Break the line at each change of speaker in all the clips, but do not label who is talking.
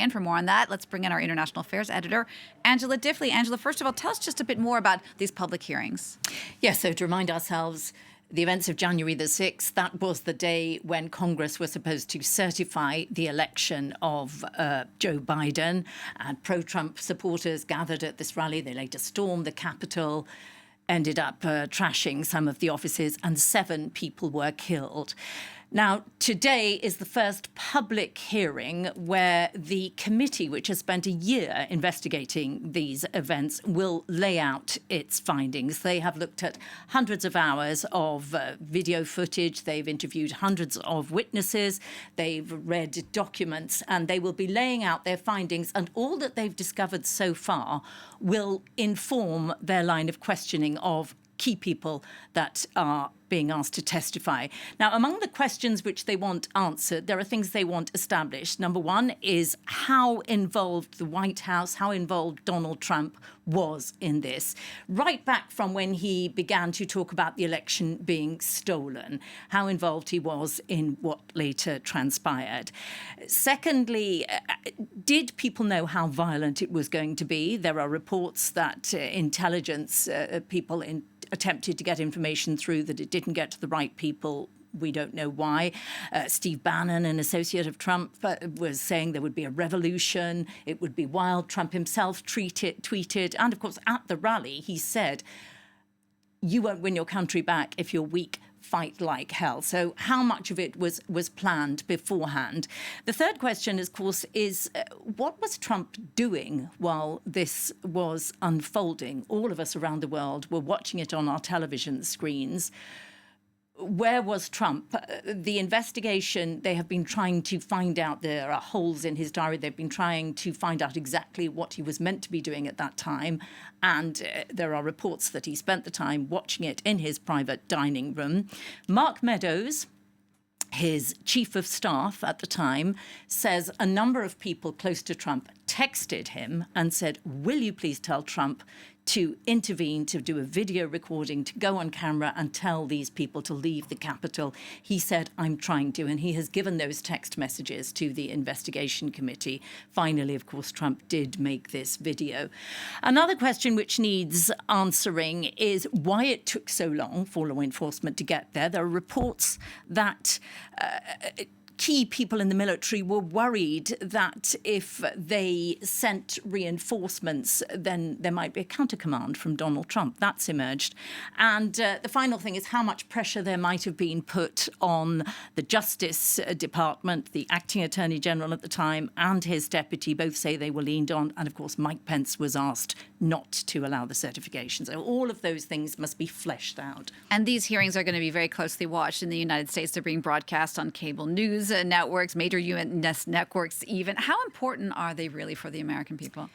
And for more on that, let's bring in our international affairs editor, Angela Diffley. Angela, first of all, tell us just a bit more about these public hearings.
Yes, so to remind ourselves, the events of January the 6th, that was the day when Congress was supposed to certify the election of Joe Biden. And pro-Trump supporters gathered at this rally. They later stormed the Capitol, ended up trashing some of the offices, and 7 people were killed. Now, today is the first public hearing where the committee, which has spent a year investigating these events, will lay out its findings. They have looked at hundreds of hours of video footage. They've interviewed hundreds of witnesses. They've read documents, and they will be laying out their findings. And all that they've discovered so far will inform their line of questioning of key people that are being asked to testify. Now, among the questions which they want answered, there are things they want established. Number one is how involved the White House, how involved Donald Trump was in this, right back from when he began to talk about the election being stolen, how involved he was in what later transpired. Secondly, did people know how violent it was going to be? There are reports that intelligence people attempted to get information through, that it didn't get to the right people. We don't know why. Steve Bannon, an associate of Trump, was saying there would be a revolution. It would be wild. Trump himself tweeted. And, of course, at the rally, he said, you won't win your country back if you're weak. Fight like hell. So how much of it was planned beforehand? The third question, of course, is what was Trump doing while this was unfolding? All of us around the world were watching it on our television screens. Where was Trump? The investigation, they have been trying to find out. There are holes in his diary. They've been trying to find out exactly what he was meant to be doing at that time. And there are reports that he spent the time watching it in his private dining room. Mark Meadows, his chief of staff at the time, says a number of people close to Trump texted him and said, will you please tell Trump to intervene, to do a video recording, to go on camera and tell these people to leave the Capitol. He said, I'm trying to, and he has given those text messages to the investigation committee. Finally, of course, Trump did make this video. Another question which needs answering is why it took so long for law enforcement to get there. There are reports that key people in the military were worried that if they sent reinforcements, then there might be a counter-command from Donald Trump. That's emerged. And the final thing is how much pressure there might have been put on the Justice Department. The acting Attorney General at the time and his deputy both say they were leaned on. And, of course, Mike Pence was asked not to allow the certification. So all of those things must be fleshed out.
And these hearings are going to be very closely watched in the United States. They're being broadcast on cable news networks, major U.S. networks even. How important are they really for the American people?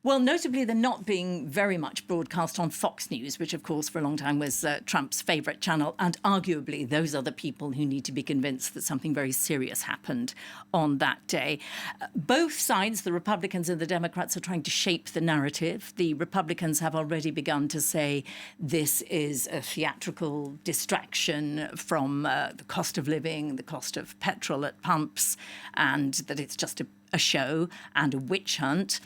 Well, notably, they're not being very much broadcast on Fox News, which, of course, for a long time was Trump's favourite channel. And arguably, those are the people who need to be convinced that something very serious happened on that day. Both sides, the Republicans and the Democrats, are trying to shape the narrative. The Republicans have already begun to say this is a theatrical distraction from the cost of living, the cost of petrol at pumps, and that it's just a show and a witch hunt.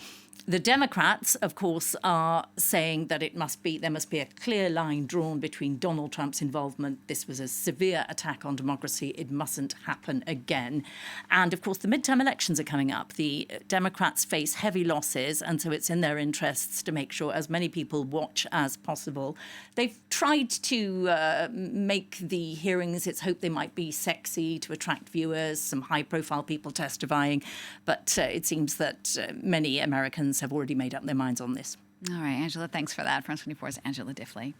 The Democrats, of course, are saying that there must be a clear line drawn between Donald Trump's involvement. This was a severe attack on democracy. It mustn't happen again. And, of course, the midterm elections are coming up. The Democrats face heavy losses, and so it's in their interests to make sure as many people watch as possible. They've tried to make the hearings, it's hoped they might be sexy to attract viewers, some high-profile people testifying, but it seems that many Americans have already made up their minds on this.
All right, Angela, thanks for that. France 24's Angela Diffley.